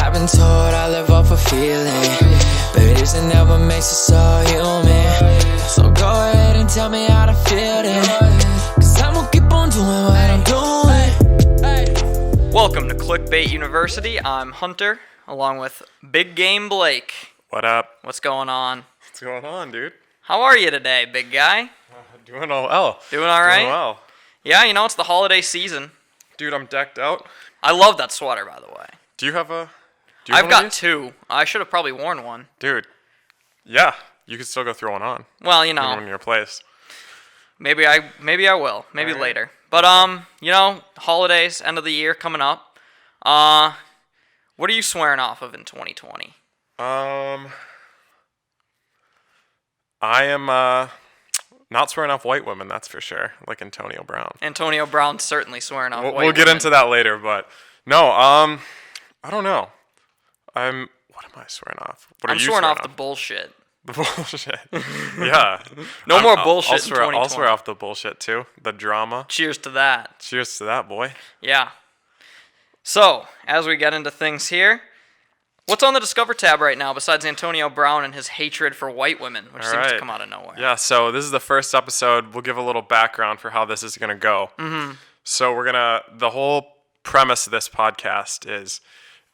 I've been told I live off a feeling, but isn't that what makes us all human? So go ahead and tell me how to feel it, cause I'm gonna keep on doing what I'm doing. Welcome to Clickbait University. I'm Hunter, along with Big Game Blake. What up? What's going on? What's going on, dude? How are you today, big guy? Doing all well. Doing all right? Doing well. Yeah, you know, it's the holiday season. Dude, I'm decked out. I love that sweater, by the way. Do you have a... I've got two. I should have probably worn one. Dude, yeah, you could still go throw one on. Well, you know. Even in your place. Maybe I will. Maybe right. later. But, you know, holidays, end of the year coming up. What are you swearing off of in 2020? I am not swearing off white women, that's for sure, like Antonio Brown. Antonio Brown's certainly swearing off white We'll get women. into that later, but no, I don't know. What am I swearing off? What are I'm you swearing off the bullshit. The bullshit. Yeah. No more bullshit I'll in 2020. I'll swear off the bullshit too. The drama. Cheers to that. Cheers to that, boy. Yeah. So, as we get into things here, what's on the Discover tab right now besides Antonio Brown and his hatred for white women, which seems to come out of nowhere? Yeah, so this is the first episode. We'll give a little background for how this is going to go. Mm-hmm. So the whole premise of this podcast is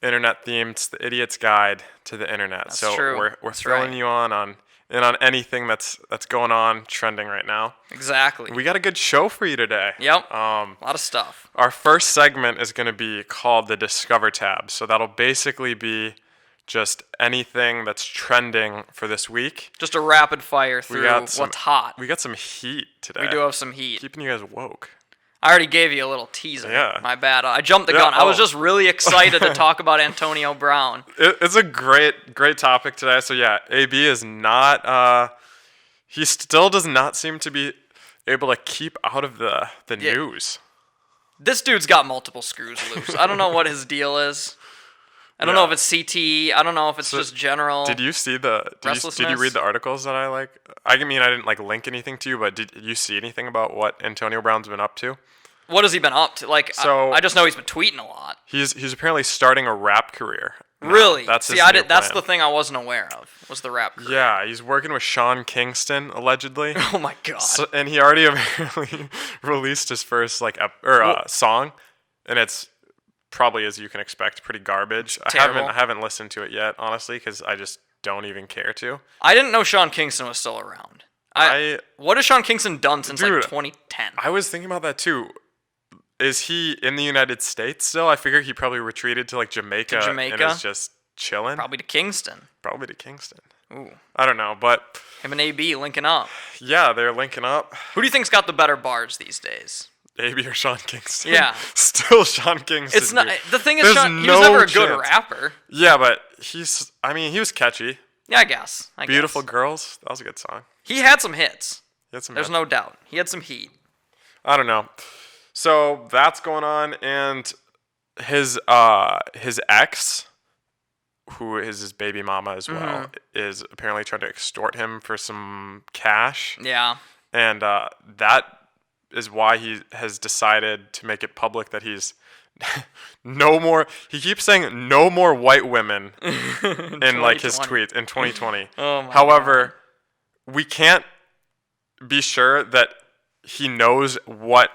internet themed. It's the idiot's guide to the internet. That's so true. We're throwing you on anything that's going on, trending right now. Exactly. We got a good show for you today. Yep. A lot of stuff. Our first segment is going to be called the Discover tab. So that'll basically be just anything that's trending for this week. Just a rapid fire through what's hot. We got some heat today. We do have some heat. Keeping you guys woke. I already gave you a little teaser. Yeah. My bad. I jumped the gun. I was just really excited to talk about Antonio Brown. It's a great topic today. So yeah, AB is not, he still does not seem to be able to keep out of the news. This dude's got multiple screws loose. I don't know what his deal is. I don't know if it's CTE. I don't know if it's just general. Did you see restlessness? Did you read the articles that I mean, I didn't link anything to you, but did you see anything about what Antonio Brown's been up to? What has he been up to? I just know he's been tweeting a lot. He's apparently starting a rap career. Really? That's his that's plan. the thing I wasn't aware of, was the rap career. Yeah, he's working with Sean Kingston, allegedly. Oh my god. And he already apparently released his first song, and it's probably, as you can expect, pretty garbage. Terrible. I haven't listened to it yet, honestly, because I just don't even care to. I didn't know Sean Kingston was still around. What has Sean Kingston done since 2010? I was thinking about that too. Is he in the United States still? I figure he probably retreated to Jamaica. And is just chilling. Probably to Kingston. Ooh. I don't know, but him and AB linking up. Yeah, they're linking up. Who do you think's got the better bars these days? AB or Sean Kingston? Yeah. Still Sean Kingston. It's not. Dude. The thing is, he was never a good rapper. Yeah, but he was catchy. Yeah, I guess. Beautiful Girls. That was a good song. He had some hits. There's no doubt. He had some heat. I don't know. So that's going on, and his ex, who is his baby mama as well, is apparently trying to extort him for some cash. Yeah. And that is why he has decided to make it public that he's no more. He keeps saying no more white women in his tweets in 2020. However, we can't be sure that he knows what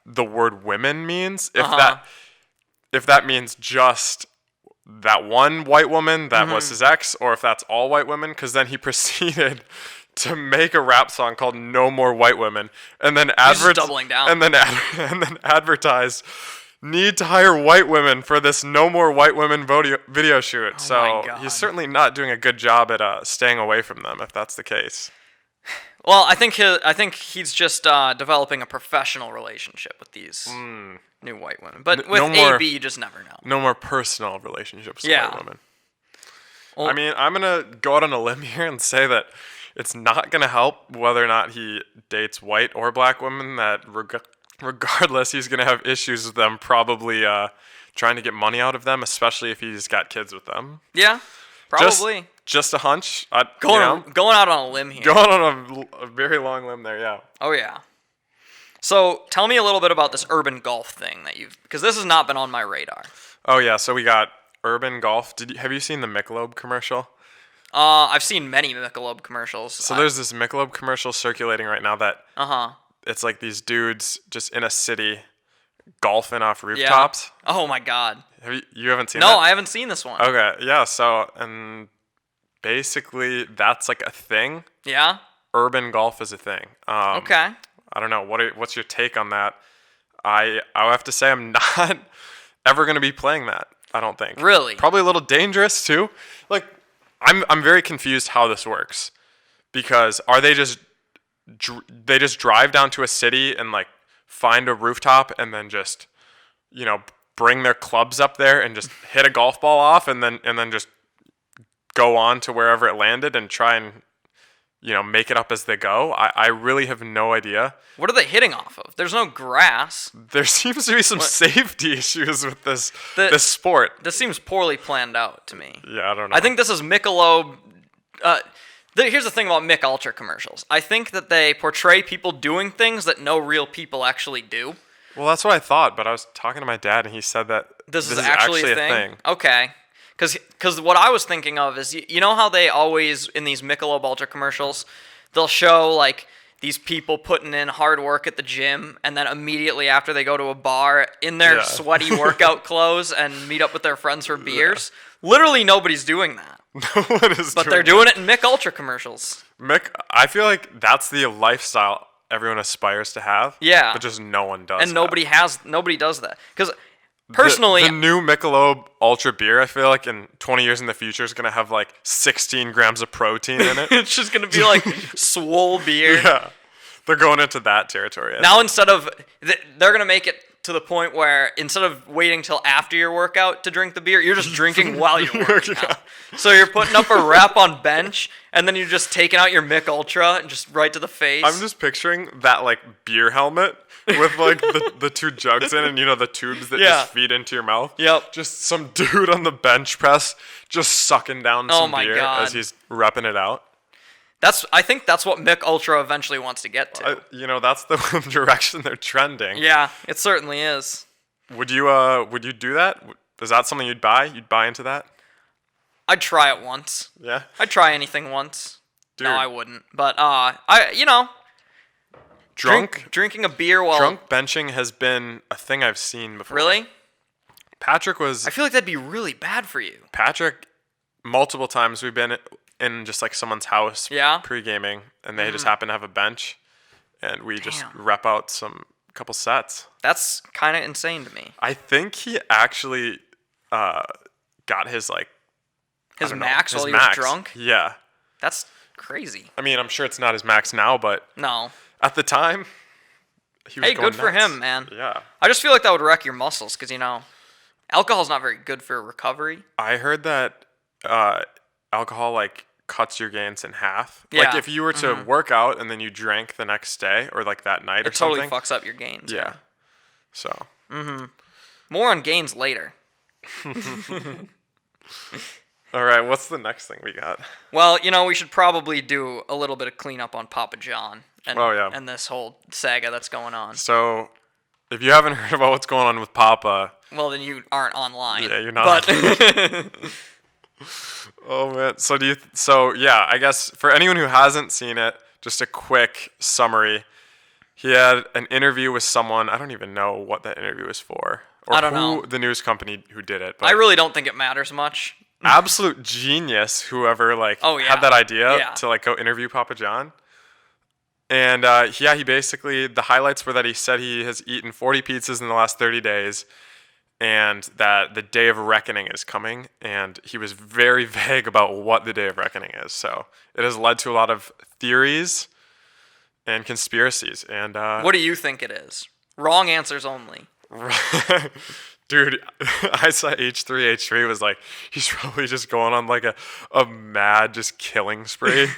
the word women means. If that means just that one white woman that was his ex, or if that's all white women, because then he proceeded to make a rap song called "No More White Women," and then doubling down, and then advertised need to hire white women for this "No More White Women" video shoot. So he's certainly not doing a good job at staying away from them, if that's the case. Well, I think he's just developing a professional relationship with these new white women. But with AB, you just never know. No more personal relationships with white women. Well, I mean, I'm going to go out on a limb here and say that it's not going to help whether or not he dates white or black women, that regardless, he's going to have issues with them probably trying to get money out of them, especially if he's got kids with them. Yeah, probably. Just a hunch. Going out on a limb here. Going on a very long limb there, yeah. Oh, yeah. So tell me a little bit about this urban golf thing because this has not been on my radar. Oh, yeah. So we got urban golf. Have you seen the Michelob commercial? I've seen many Michelob commercials. So there's this Michelob commercial circulating right now that it's like these dudes just in a city golfing off rooftops. Yeah. Oh my God. You haven't seen that? No, I haven't seen this one. Okay, yeah. So and basically that's like a thing. Yeah. Urban golf is a thing. Okay. I don't know. What's your take on that? I have to say I'm not ever going to be playing that. I don't think. Really? Probably a little dangerous too. Like, I'm very confused how this works, because are they just drive down to a city and like find a rooftop and then just, you know, bring their clubs up there and just hit a golf ball off and then just go on to wherever it landed and try and, you know, make it up as they go? I really have no idea. What are they hitting off of? There's no grass. There seems to be some safety issues with this sport. This seems poorly planned out to me. Yeah, I don't know. I think this is Michelob. Here's the thing about Mich Ultra commercials. I think that they portray people doing things that no real people actually do. Well, that's what I thought, but I was talking to my dad and he said that this is actually a thing. Okay. Because what I was thinking of is, you know how they always, in these Michelob Ultra commercials, they'll show, like, these people putting in hard work at the gym, and then immediately after they go to a bar in their sweaty workout clothes and meet up with their friends for beers? Yeah. Literally nobody's doing that. No one is But they're doing it in Mich Ultra commercials. I feel like that's the lifestyle everyone aspires to have. Yeah. But just no one does and nobody does that. Because... personally, the new Michelob Ultra beer, I feel like in 20 years in the future is going to have like 16 grams of protein in it. It's just going to be like swole beer. Yeah. They're going into that territory. Now instead of, they're going to make it to the point where instead of waiting till after your workout to drink the beer, you're just drinking while you're working out. So you're putting up a rep on bench, and then you're just taking out your Mich Ultra and just right to the face. I'm just picturing that like beer helmet with like the two jugs in and, you know, the tubes that just feed into your mouth. Yep. Just some dude on the bench press just sucking down some beer as he's repping it out. I think that's what Mich Ultra eventually wants to get to. You know, that's the direction they're trending. Yeah, it certainly is. Would you do that? Is that something you'd buy? You'd buy into that? I'd try it once. Yeah? I'd try anything once. Dude. No, I wouldn't. But drinking a beer while drunk benching has been a thing I've seen before. Really? Patrick was... I feel like that'd be really bad for you. Patrick, multiple times we've been in just like someone's house pre-gaming, and they just happen to have a bench, and we just rep out couple sets. That's kind of insane to me. I think he actually got his like... His max while he was drunk? Yeah. That's crazy. I mean, I'm sure it's not his max now, but... No. At the time, he was going good for nuts. him, man. Yeah. I just feel like that would wreck your muscles because, you know, alcohol's not very good for recovery. I heard that alcohol, like, cuts your gains in half. Yeah. Like, if you were to work out and then you drank the next day or, like, that night or something. It totally fucks up your gains. Yeah. So. More on gains later. All right, what's the next thing we got? Well, you know, we should probably do a little bit of cleanup on Papa John and this whole saga that's going on. So, if you haven't heard about what's going on with Papa... well, then you aren't online. Yeah, you're not. Oh, man. So, yeah, I guess for anyone who hasn't seen it, just a quick summary. He had an interview with someone. I don't even know what that interview was for. Or I don't know. The news company who did it. But I really don't think it matters much. Absolute genius, whoever had that idea to like go interview Papa John. And he basically, the highlights were that he said he has eaten 40 pizzas in the last 30 days and that the day of reckoning is coming. And he was very vague about what the day of reckoning is. So it has led to a lot of theories and conspiracies. And what do you think it is? Wrong answers only. Dude, I saw H3 was like, he's probably just going on like a mad just killing spree.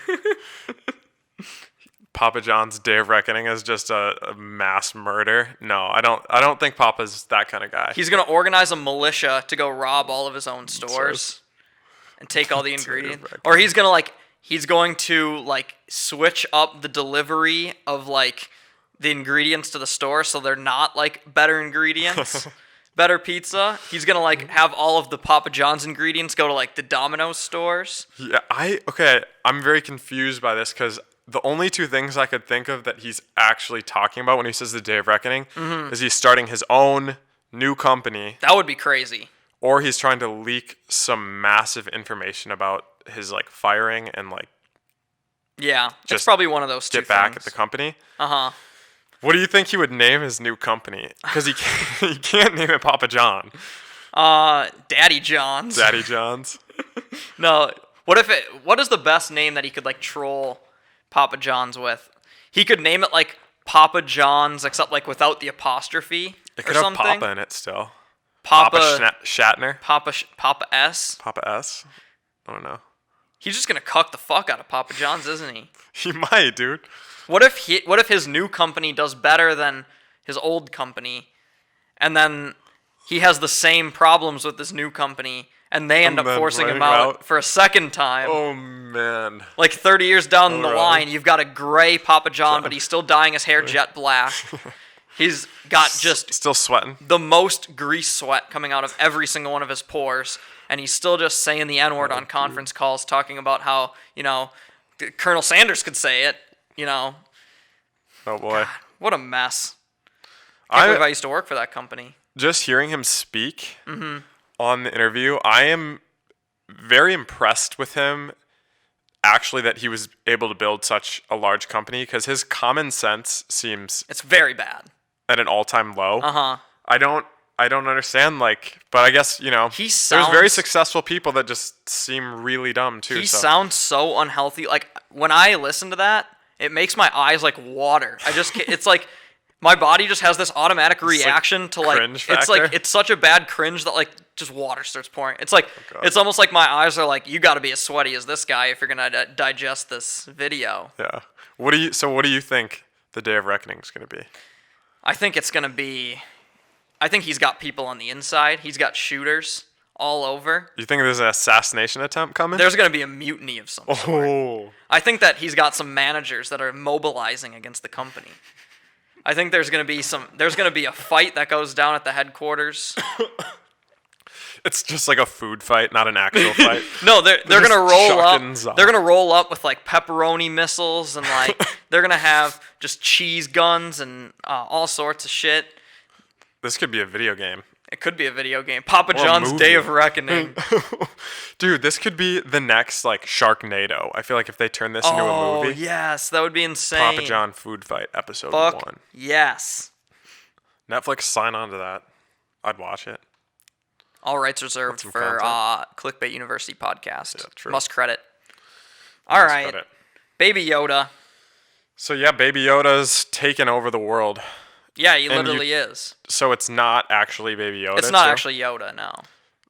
Papa John's Day of Reckoning is just a mass murder. No, I don't think Papa's that kind of guy. He's gonna organize a militia to go rob all of his own stores and take all the ingredients. Or he's going to switch up the delivery of like the ingredients to the store so they're not like better ingredients. better pizza. He's gonna like have all of the Papa John's ingredients go to like the Domino's stores. Yeah, I'm very confused by this because the only two things I could think of that he's actually talking about when he says the Day of Reckoning is he's starting his own new company. That would be crazy. Or he's trying to leak some massive information about his like firing and like. Yeah, it's probably one of those two. Get back at the company. What do you think he would name his new company? Because he can't name it Papa John. Daddy John's. Daddy John's. No. What is the best name that he could like troll Papa John's with? He could name it like Papa John's, except like without the apostrophe. It could or have something. Papa in it still. Papa Shatner. Papa S. Papa S. I don't know. He's just gonna cuck the fuck out of Papa John's, isn't he? He might, dude. What if his new company does better than his old company, and then he has the same problems with this new company, and they end up forcing him out for a second time? Oh, man. Like 30 years down the line, you've got a gray Papa John, but he's still dyeing his hair jet black. He's got just still sweating. The most grease sweat coming out of every single one of his pores, and he's still just saying the N-word on conference calls, talking about how, Colonel Sanders could say it, Oh, boy. God, what a mess. I believe I used to work for that company. Just hearing him speak on the interview, I am very impressed with him, actually, that he was able to build such a large company, because his common sense seems... It's very bad. At an all-time low. I don't understand, but I guess, there's very successful people that just seem really dumb, too. He sounds so unhealthy. Like, when I listen to that, it makes my eyes, water. It's like... My body just has this automatic reaction to cringe factor. It's such a bad cringe that just water starts pouring. It's like it's almost like my eyes are like, you got to be as sweaty as this guy if you're gonna digest this video. Yeah. What do you think the Day of Reckoning is gonna be? I think it's gonna be. I think he's got people on the inside. He's got shooters all over. You think there's an assassination attempt coming? There's gonna be a mutiny of some sort. I think that he's got some managers that are mobilizing against the company. I think there's gonna be a fight that goes down at the headquarters. It's just like a food fight, not an actual fight. No, they're gonna roll up. They're gonna roll up with pepperoni missiles and they're gonna have just cheese guns and all sorts of shit. This could be a video game. It could be a video game. Papa John's Day of Reckoning. Dude, this could be the next Sharknado. I feel like if they turn this into a movie. Oh yes, that would be insane. Papa John Food Fight episode 1. Yes. Netflix, sign on to that. I'd watch it. All rights reserved for Clickbait University podcast. Yeah, true. Must credit. All right. Credit. Baby Yoda. So yeah, Baby Yoda's taken over the world. Yeah, he literally is. So it's not actually Baby Yoda. It's not actually Yoda, no.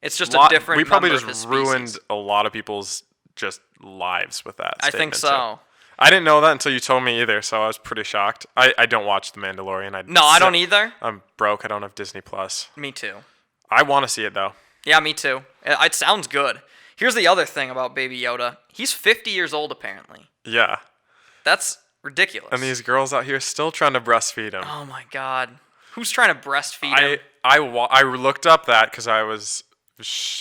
It's just a different. We probably just just ruined a lot of people's just lives with that. I think so. I didn't know that until you told me either, so I was pretty shocked. I don't watch The Mandalorian. I don't either. I'm broke. I don't have Disney Plus. Me too. I want to see it though. Yeah, me too. It sounds good. Here's the other thing about Baby Yoda. He's 50 years old apparently. Yeah. That's ridiculous. And these girls out here still trying to breastfeed him. Oh my god. Who's trying to breastfeed him? I looked up that because I was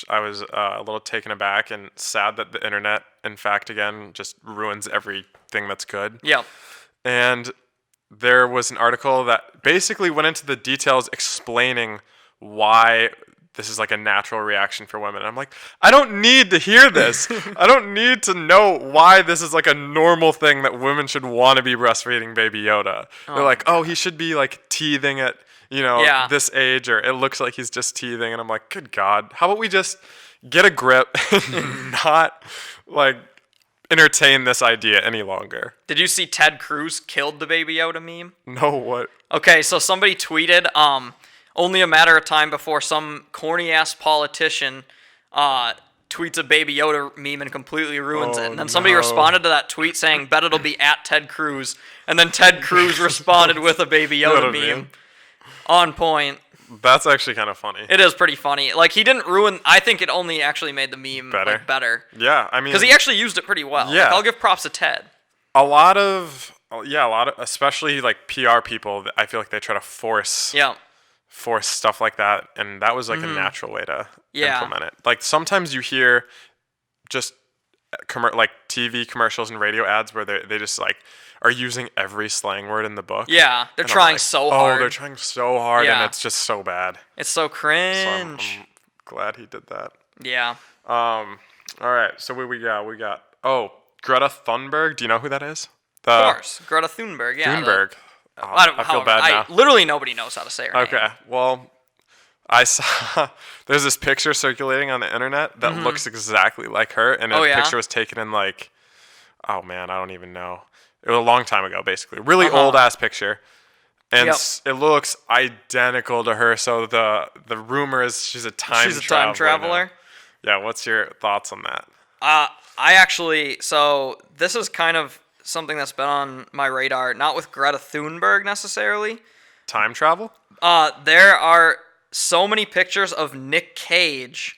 a little taken aback and sad that the internet, in fact, again, just ruins everything that's good. Yeah. And there was an article that basically went into the details explaining why this is a natural reaction for women. And I'm like, I don't need to hear this. I don't need to know why this is a normal thing that women should want to be breastfeeding Baby Yoda. They're like, oh, he should be teething at this age, or it looks like he's just teething. And I'm like, good God, how about we just get a grip and not entertain this idea any longer? Did you see Ted Cruz killed the Baby Yoda meme? No, what? Okay, so somebody tweeted, only a matter of time before some corny-ass politician tweets a Baby Yoda meme and completely ruins it. And then somebody responded to that tweet saying, bet it'll be at Ted Cruz. And then Ted Cruz responded with a Baby Yoda meme. On point. That's actually kind of funny. It is pretty funny. He didn't ruin... I think it only actually made the meme better. Yeah, I mean... Because he actually used it pretty well. Yeah. I'll give props to Ted. A lot of... especially PR people, I feel like they try to force... Yeah. for stuff like that, and that was like a natural way to implement it. Like sometimes you hear just like TV commercials and radio ads where they just like are using every slang word in the book. Yeah, they're trying so hard. Oh, they're trying so hard, Yeah. and it's just so bad. It's so cringe. So I'm glad he did that. Yeah. All right, so what we got? We got Greta Thunberg. Do you know who that is? Of course, Greta Thunberg. Yeah. Thunberg. I feel bad now. Literally nobody knows how to say her name. Okay, well, I saw there's this picture circulating on the internet that looks exactly like her, and the picture was taken in like, oh man, I don't even know. It was a long time ago, basically. Really old ass picture, and it looks identical to her. So the rumor is she's a time traveler. Yeah, what's your thoughts on that? So this is kind of something that's been on my radar, not with Greta Thunberg necessarily. Time travel? There are so many pictures of Nick Cage,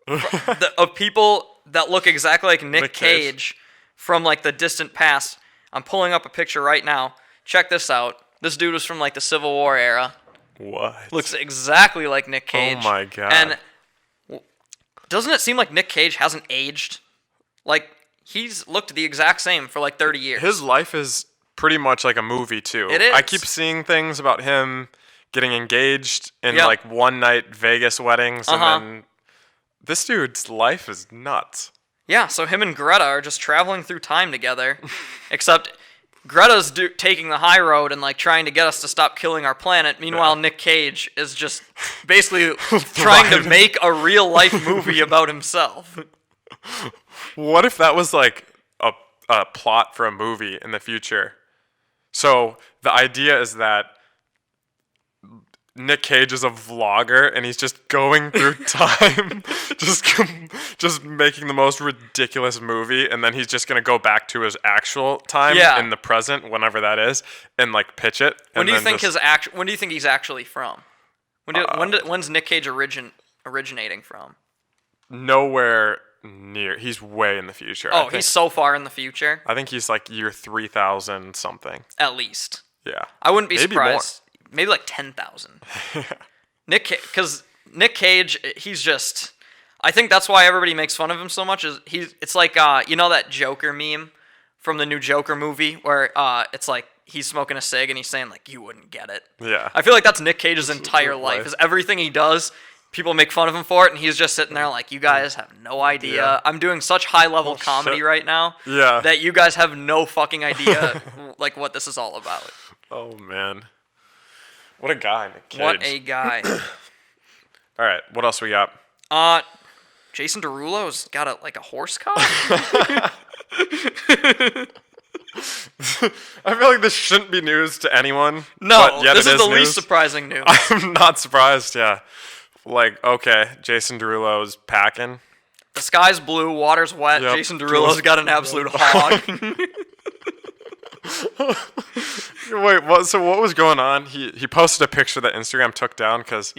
of people that look exactly like Nick Cage from like the distant past. I'm pulling up a picture right now. Check this out. This dude was from like the Civil War era. What? Looks exactly like Nick Cage. Oh my god. And doesn't it seem like Nick Cage hasn't aged? Like, he's looked the exact same for like 30 years. His life is pretty much like a movie, too. It is. I keep seeing things about him getting engaged in like one night Vegas weddings, and then this dude's life is nuts. Yeah, so him and Greta are just traveling through time together, except Greta's taking the high road and like trying to get us to stop killing our planet. Meanwhile, Nick Cage is just basically trying to make a real life movie about himself. What if that was like a plot for a movie in the future? So the idea is that Nick Cage is a vlogger, and he's just going through time, just making the most ridiculous movie, and then he's just gonna go back to his actual time in the present, whenever that is, and like pitch it. When do you think when do you think he's actually from? When's Nick Cage originating from? Nowhere near. He's way in the future. Oh, he's so far in the future. I think he's like year 3000 something. At least. Yeah. I wouldn't be Maybe surprised. Maybe like 10,000. Because Nick Cage, he's just. I think that's why everybody makes fun of him so much. It's like you know that Joker meme from the new Joker movie where it's like he's smoking a cig and he's saying like you wouldn't get it. Yeah. I feel like that's Nick Cage's entire life. Is everything he does, people make fun of him for it, and he's just sitting there like, you guys have no idea. Yeah. I'm doing such high level comedy right now that you guys have no fucking idea like what this is all about. Oh man. What a guy, Nick Cage. What a guy. All right, what else we got? Jason Derulo's got a horse cock? I feel like this shouldn't be news to anyone. No, but yet this is the news. least surprising news. I'm not surprised, yeah. Like, okay, Jason Derulo's packing. The sky's blue, water's wet. Yep. Jason Derulo's got an absolute hog. Wait, what was going on? He posted a picture that Instagram took down because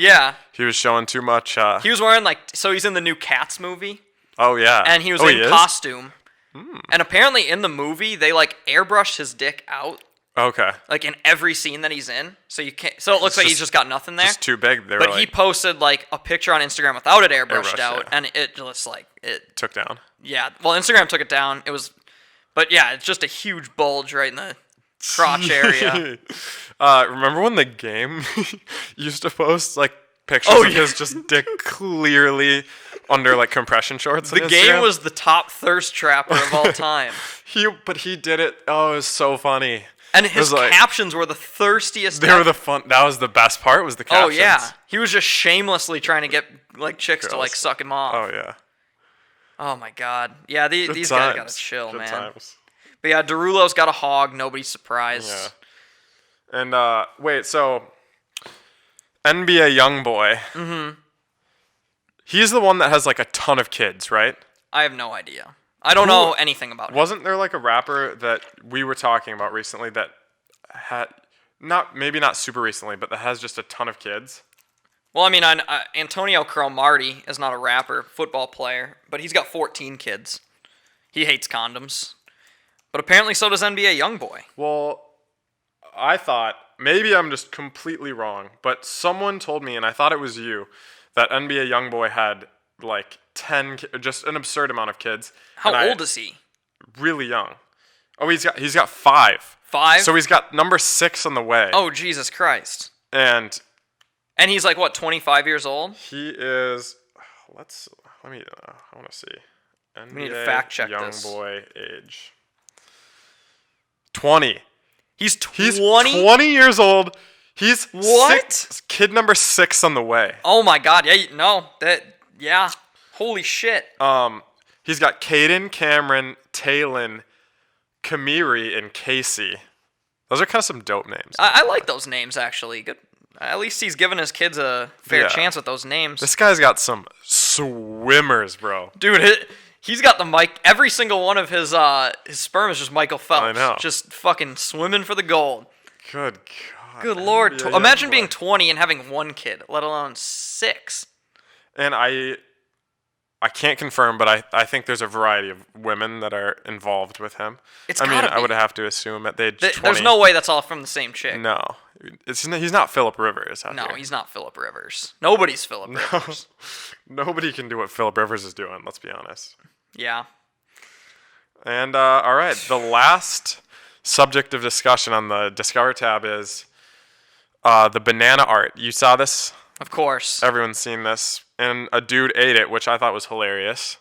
he was showing too much. He was wearing he's in the new Cats movie. Oh yeah, and he was in costume. And apparently in the movie they airbrushed his dick out. Okay. Like in every scene that he's in, so you can't. So it looks like he's just got nothing there. Just too big. But he posted a picture on Instagram without it airbrushed out, and it just it took down. Yeah. Well, Instagram took it down. It was, but yeah, it's just a huge bulge right in the crotch area. Remember when the game used to post pictures of his just dick clearly under compression shorts? The game was the top thirst trapper of all time. But he did it. Oh, it was so funny. And his captions were the thirstiest. They were the fun. That was the best part. Was the captions. Oh yeah, he was just shamelessly trying to get chicks to suck him off. Oh yeah. Oh my god. Yeah, these guys gotta chill, Good man. Times. But yeah, Derulo's got a hog. Nobody's surprised. Yeah. And wait, so NBA Youngboy. Mm-hmm. He's the one that has a ton of kids, right? I have no idea. I don't know anything about him. Wasn't there a rapper that we were talking about recently that had maybe not super recently, but that has just a ton of kids? Well, I mean, Antonio Cromartie is not a rapper, football player, but he's got 14 kids. He hates condoms. But apparently so does NBA Youngboy. Well, I thought maybe I'm just completely wrong, but someone told me, and I thought it was you, that NBA Youngboy had like 10, just an absurd amount of kids. How old is he? Really young. Oh, he's got 5. 5? So he's got number 6 on the way. Oh, Jesus Christ. And he's like, what, 25 years old? He is, I want to see. NBA We need to fact check this. Youngboy age. 20. He's 20? He's 20 years old. He's what? Kid number 6 on the way. Oh my God! Yeah. Holy shit. He's got Caden, Cameron, Talon, Kamiri, and Casey. Those are kind of some dope names. I like those names actually. Good. At least he's giving his kids a fair chance with those names. This guy's got some swimmers, bro. Dude, he's got the mic. Every single one of his sperm is just Michael Phelps. I know. Just fucking swimming for the gold. Good God. Good Lord. Imagine being 20 and having 1 kid, let alone 6. And I can't confirm, but I think there's a variety of women that are involved with him. I would have to assume at the age 20. There's no way that's all from the same chick. No. He's not Phillip Rivers out No, here. he's not Phillip Rivers. Nobody's Phillip Rivers. Nobody can do what Phillip Rivers is doing, let's be honest. Yeah. And, all right, the last subject of discussion on the Discover tab is the banana art. You saw this? Of course. Everyone's seen this. And a dude ate it, which I thought was hilarious.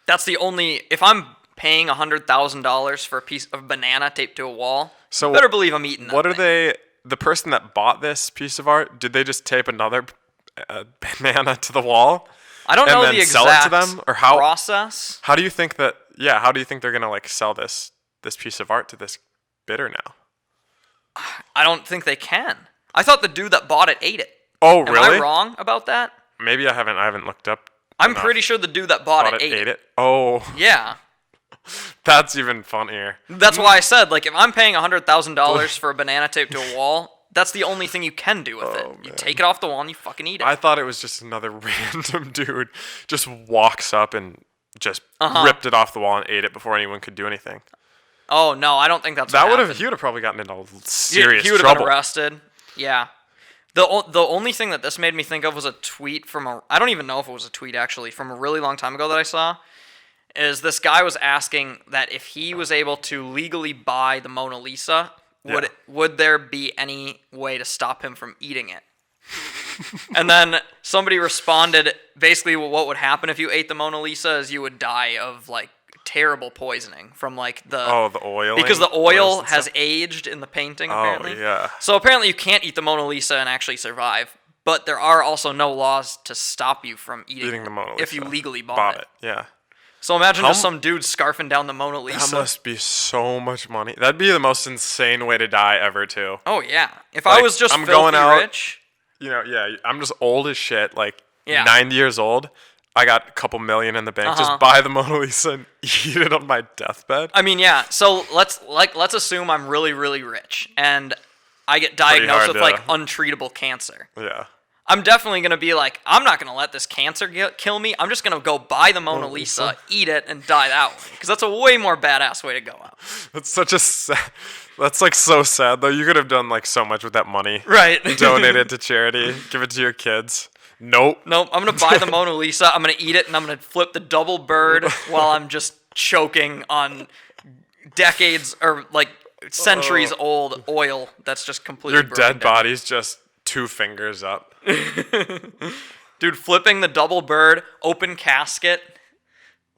That's the only... If I'm paying $100,000 for a piece of banana taped to a wall, you better believe I'm eating that What are thing. the person that bought this piece of art, did they just tape another banana to the wall? I don't know the exact sell it to them? Or how, process. How do you think that... Yeah, how do you think they're going to like sell this piece of art to this bidder now? I don't think they can. I thought the dude that bought it ate it. Oh, really? Am I wrong about that? Maybe I haven't looked up. I'm pretty sure the dude that bought it ate it. Oh. Yeah. That's even funnier. That's why I said, like, if I'm paying $100,000 for a banana taped to a wall, that's the only thing you can do with it. You take it off the wall and you fucking eat it. I thought it was just another random dude just walks up and just ripped it off the wall and ate it before anyone could do anything. Oh, no, I don't think that's what happened. He would have probably gotten into serious trouble. He would have been arrested. Yeah. The only thing that this made me think of was a tweet from I don't even know if it was a tweet actually, from a really long time ago that I saw, is this guy was asking that if he was able to legally buy the Mona Lisa, would there be any way to stop him from eating it? And then somebody responded, basically what would happen if you ate the Mona Lisa is you would die of like terrible poisoning from like the oil, because the oil has aged in the painting apparently. Oh yeah. So apparently you can't eat the Mona Lisa and actually survive, but there are also no laws to stop you from eating the Mona Lisa if you legally bought it. Yeah. So imagine just some dude scarfing down the Mona Lisa. That must be so much money. That'd be the most insane way to die ever too. Oh yeah. If I was just filthy rich, I'm just old as shit, like 90 years old. I got a couple million in the bank. Just buy the Mona Lisa and eat it on my deathbed. I mean, yeah. So let's assume I'm really, really rich and I get diagnosed with like untreatable cancer. Yeah. I'm definitely gonna be like, I'm not gonna let this cancer kill me. I'm just gonna go buy the Mona Lisa, eat it, and die that way. Because that's a way more badass way to go out. That's such a that's like so sad though. You could have done like so much with that money. Right. Donate it to charity. Give it to your kids. Nope. I'm going to buy the Mona Lisa, I'm going to eat it, and I'm going to flip the double bird while I'm just choking on decades or like centuries old oil that's just completely Your dead body's just 2 fingers up. Dude, flipping the double bird, open casket.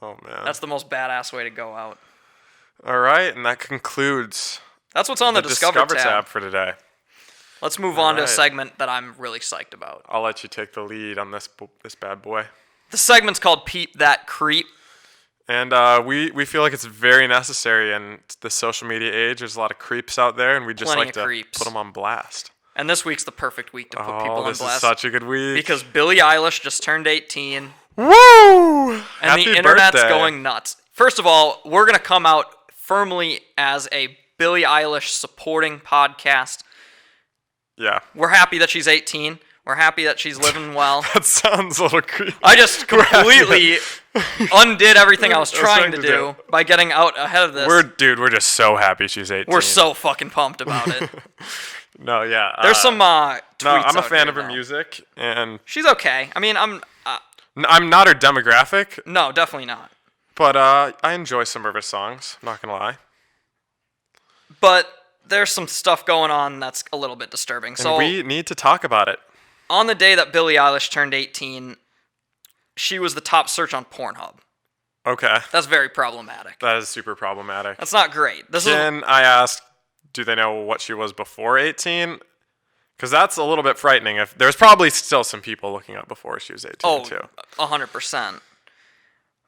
Oh, man. That's the most badass way to go out. All right, and that concludes that's what's on the Discover tab for today. Let's move on to a segment that I'm really psyched about. I'll let you take the lead on this bad boy. The segment's called Peep That Creep. And we feel like it's very necessary in the social media age. There's a lot of creeps out there, and we just like to put them on blast. And this week's the perfect week to put people on blast. This is such a good week. Because Billie Eilish just turned 18. Woo! And Happy the internet's birthday. going nuts. First of all, we're going to come out firmly as a Billie Eilish supporting podcast. Yeah. We're happy that she's 18. We're happy that she's living well. That sounds a little creepy. I just completely undid everything I was trying to do by getting out ahead of this. We're just so happy she's 18. We're so fucking pumped about it. No, yeah. There's some tweets. No, I'm a out fan here, of her though. music, and She's okay. I mean, I'm not her demographic, no, definitely not. but I enjoy some of her songs. I'm not gonna lie. But there's some stuff going on that's a little bit disturbing. And So we need to talk about it. on the day that Billie Eilish turned 18, she was the top search on Pornhub. Okay. That's very problematic. That is super problematic. That's not great. I ask, do they know what she was before 18? Because that's a little bit frightening. If there's probably still some people looking up before she was 18 too. 100%.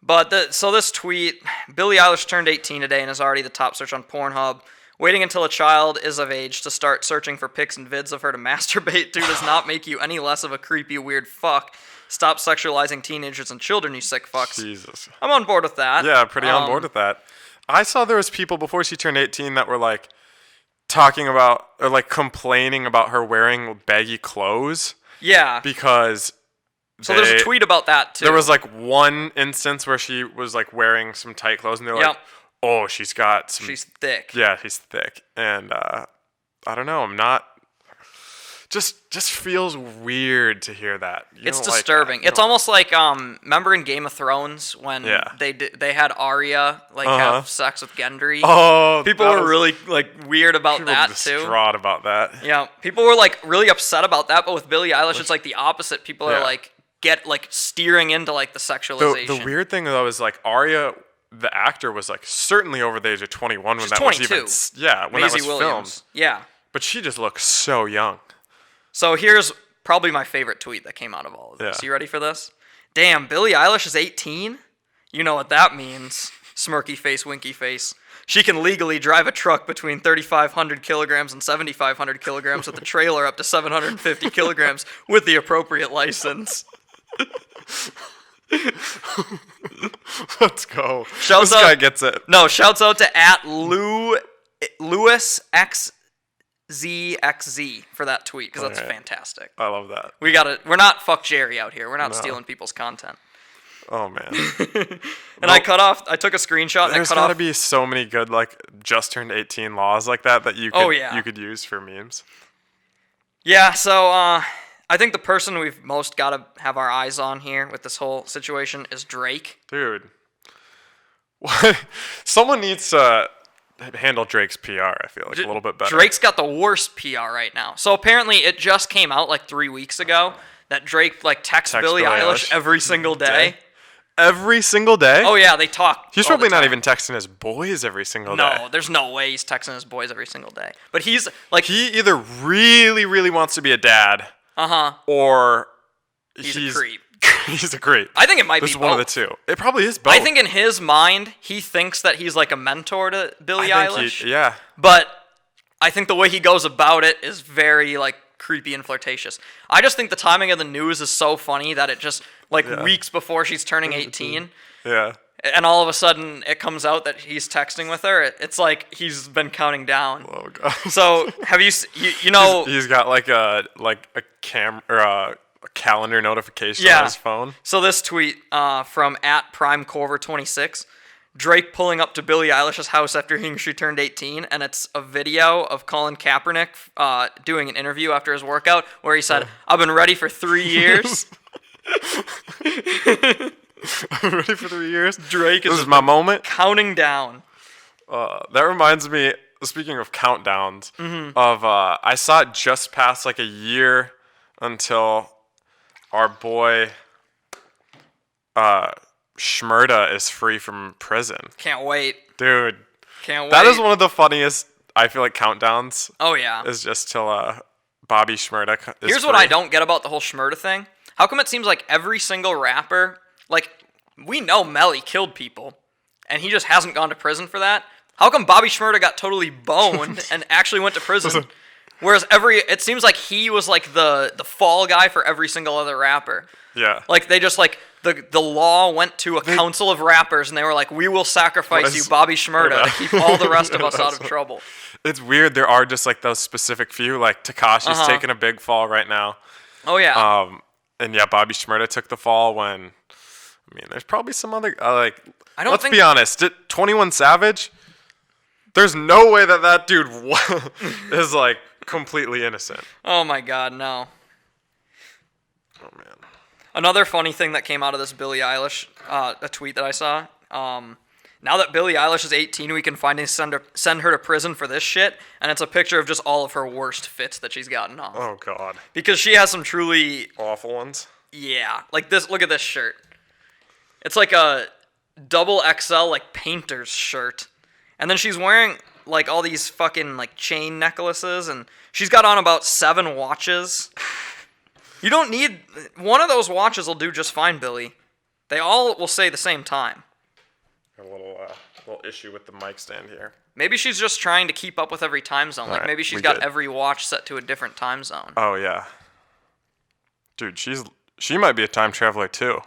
But so this tweet, Billie Eilish turned 18 today and is already the top search on Pornhub. Waiting until a child is of age to start searching for pics and vids of her to masturbate to does not make you any less of a creepy, weird fuck. Stop sexualizing teenagers and children, you sick fucks. Jesus. I'm on board with that. Yeah, pretty on board with that. I saw there was people before she turned 18 that were like talking about or like complaining about her wearing baggy clothes. Yeah. Because there's a tweet about that too. There was like one instance where she was like wearing some tight clothes and they're like, oh, she's got some... She's thick. Yeah, she's thick. And I don't know, I'm not... Just feels weird to hear that. It's disturbing. It's almost like remember in Game of Thrones when they had Arya have sex with Gendry. Oh, people were really like weird about that too. Distraught about that. Yeah, people were like really upset about that. But with Billie Eilish, it's like the opposite. People are like steering into like the sexualization. The weird thing though is like Arya, the actor, was like certainly over the age of 21 when that 22. was even when Maisie that was Williams. filmed. Yeah, but she just looks so young. So here's probably my favorite tweet that came out of all of this. You ready for this? Damn, Billie Eilish is 18? You know what that means. Smirky face, winky face. She can legally drive a truck between 3,500 kilograms and 7,500 kilograms with a trailer up to 750 kilograms with the appropriate license. Let's go. This guy gets it. No, shouts out to @LewisXZXZ for that tweet because that's fantastic. I love that. We're not fuck Jerry out here. We're not stealing people's content. Oh man. And I took a screenshot and I cut off. There's gotta be so many good like just turned 18 laws like that you could use for memes. Yeah, so I think the person we've most got to have our eyes on here with this whole situation is Drake. Dude. Someone needs to handle Drake's PR, I feel like, a little bit better. Drake's got the worst PR right now. So apparently it just came out like 3 weeks ago that Drake like texts Billie Eilish every single day. Every single day? Oh yeah, they talk. He's probably not even texting his boys every single day. No, there's no way he's texting his boys every single day. But he's like... He either really, really wants to be a dad. Or he's a creep. He's a creep. I think it might be both. One of the two. It probably is both. I think in his mind, he thinks that he's like a mentor to Billie Eilish. Yeah. But I think the way he goes about it is very like creepy and flirtatious. I just think the timing of the news is so funny that it just weeks before she's turning 18. Yeah. And all of a sudden it comes out that he's texting with her. It's like he's been counting down. Oh god. So have you know he's got like a cam or a calendar notification on his phone. So this tweet from @PrimeCorver26, Drake pulling up to Billie Eilish's house after hearing she turned 18, and it's a video of Colin Kaepernick doing an interview after his workout where he said, "I've been ready for 3 years." I'm ready for 3 years. Drake is my moment. Counting down. That reminds me, speaking of countdowns, of I saw it just past like a year until our boy Shmurda is free from prison. Can't wait. Dude. Can't wait. That is one of the funniest, I feel like, countdowns. Oh, yeah. Is just till Bobby Shmurda is Here's free. what I don't get about the whole Shmurda thing. How come it seems like every single rapper, like, we know Melly killed people, and he just hasn't gone to prison for that? How come Bobby Shmurda got totally boned and actually went to prison? Whereas it seems like he was like the fall guy for every single other rapper. Yeah. Like they just like the law went to a council of rappers and they were like, we will sacrifice you, Bobby Shmurda, to keep all the rest of us out of trouble. It's weird. There are just like those specific few. Like Tekashi's taking a big fall right now. Oh yeah. And yeah, Bobby Shmurda took the fall when. I mean, there's probably some other Let's be honest. 21 Savage. There's no way that dude is like completely innocent. Oh my God, no. Oh man. Another funny thing that came out of this Billie Eilish, a tweet that I saw. Now that Billie Eilish is 18, we can finally send her to prison for this shit, and it's a picture of just all of her worst fits that she's gotten off. Oh God. Because she has some truly awful ones. Yeah, like this. Look at this shirt. It's like a double XL like painter's shirt, and then she's wearing like all these fucking like chain necklaces, and she's got on about 7 watches. You don't need one of those watches will do just fine, Billy. They all will say the same time. A little issue with the mic stand here. Maybe she's just trying to keep up with every time zone. Like maybe she's got every watch set to a different time zone. Oh yeah. Dude, she might be a time traveler too.